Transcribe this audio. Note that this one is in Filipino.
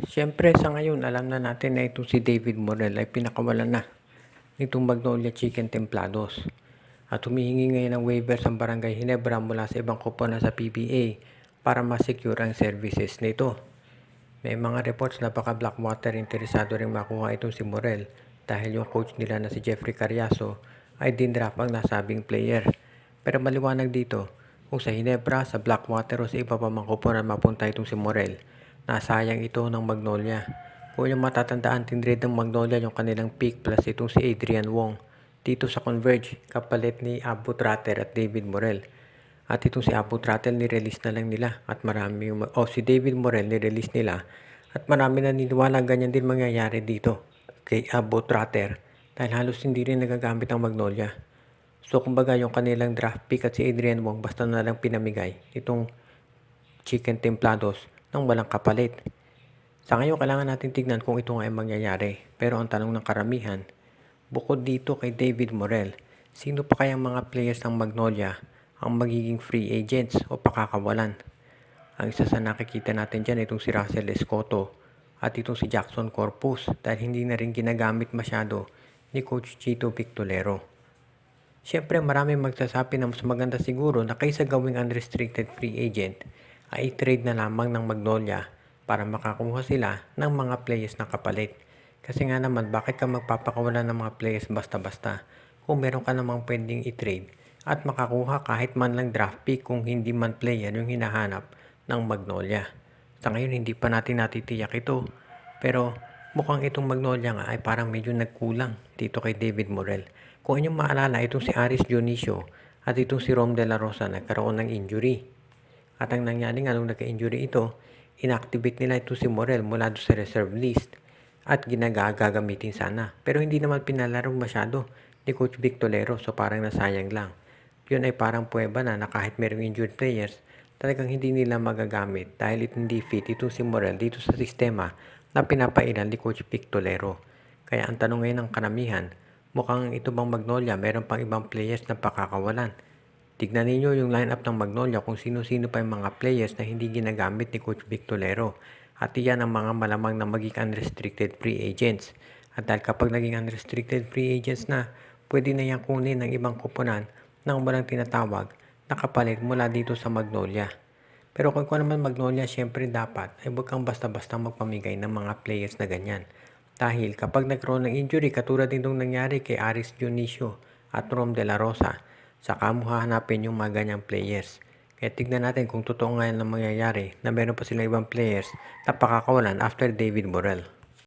Siyempre sa ngayon alam na natin na itong si David Morel ay pinakawalan na nitong Magnolia Chicken Templados at humihingi ngayon ng waivers ang Barangay Ginebra mula sa ibang koponan sa PBA para ma-secure ang services nito. May mga reports na baka Blackwater interesado rin makuha itong si Morel dahil yung coach nila na si Jeffrey Carriazo ay dinraft ang nasabing player. Pero maliwanag dito, kung sa Ginebra, sa Blackwater o sa iba pa mang koponan mapunta itong si Morel, nasayang ito ng Magnolia. Kung yung matatandaan, tinrade ng Magnolia yung kanilang pick plus itong si Adrian Wong dito sa Converge kapalit ni Abu Tratter at David Morel. At itong si Abu Tratter ni-release na lang nila at marami si David Morel ni-release nila at marami na niniwala ganyan din mangyayari dito kay Abu Tratter dahil halos hindi rin nagagamit ang Magnolia. So kumbaga yung kanilang draft pick at si Adrian Wong basta na lang pinamigay itong Chicken Templados nang walang kapalit. Sa ngayon kailangan natin tignan kung ito nga ay mangyayari. Pero ang tanong ng karamihan, bukod dito kay David Morel, sino pa kayang mga players ng Magnolia ang magiging free agents o pakakawalan? Ang isa sa nakikita natin dyan itong si Russell Escoto at itong si Jackson Corpus dahil hindi na rin ginagamit masyado ni Coach Chito Victolero. Siyempre maraming magsasabi na mas maganda siguro na kaysa gawing unrestricted free agent ay i-trade na lamang ng Magnolia para makakuha sila ng mga players na kapalit. Kasi nga naman bakit ka magpapakawalan ng mga players basta-basta kung meron ka namang pwedeng i-trade at makakuha kahit man lang draft pick kung hindi man player yung hinahanap ng Magnolia. Sa ngayon hindi pa natin natitiyak ito pero mukhang itong Magnolia nga ay parang medyo nagkulang dito kay David Morel. Kung inyong maalala, itong si Aris Dionisio at itong si Rom De La Rosa nagkaroon ng injury. At ang nangyari nga nung nagka-injury ito, inactivate nila itong si Morel mula doon sa reserve list at ginagagamitin sana. Pero hindi naman pinalaro masyado ni Coach Victolero so parang nasayang lang. Yun ay parang pruweba na kahit merong injured players, talagang hindi nila magagamit dahil hindi fit itong si Morel dito sa sistema na pinapairal ni Coach Victolero. Kaya ang tanong ngayon ng karamihan, mukhang ito bang Magnolia meron pang ibang players na pakakawalan. Tignan ninyo yung lineup ng Magnolia kung sino-sino pa yung mga players na hindi ginagamit ni Coach Victolero. At iyan ang mga malamang na maging unrestricted free agents. At dahil kapag naging unrestricted free agents na, pwede na yan kunin ng ibang koponan nang walang tinatawag na kapalit mula dito sa Magnolia. Pero kung naman Magnolia, syempre dapat ay huwag kang basta-basta magpamigay ng mga players na ganyan. Dahil kapag nagkaroon ng injury, katulad nitong nangyari kay Aris Dionisio at Rom De La Rosa, saka mo hahanapin yung mga ganyang players. Kaya tignan natin kung totoo nga yan ang mangyayari na meron pa silang ibang players na pakakawalan after David Morel.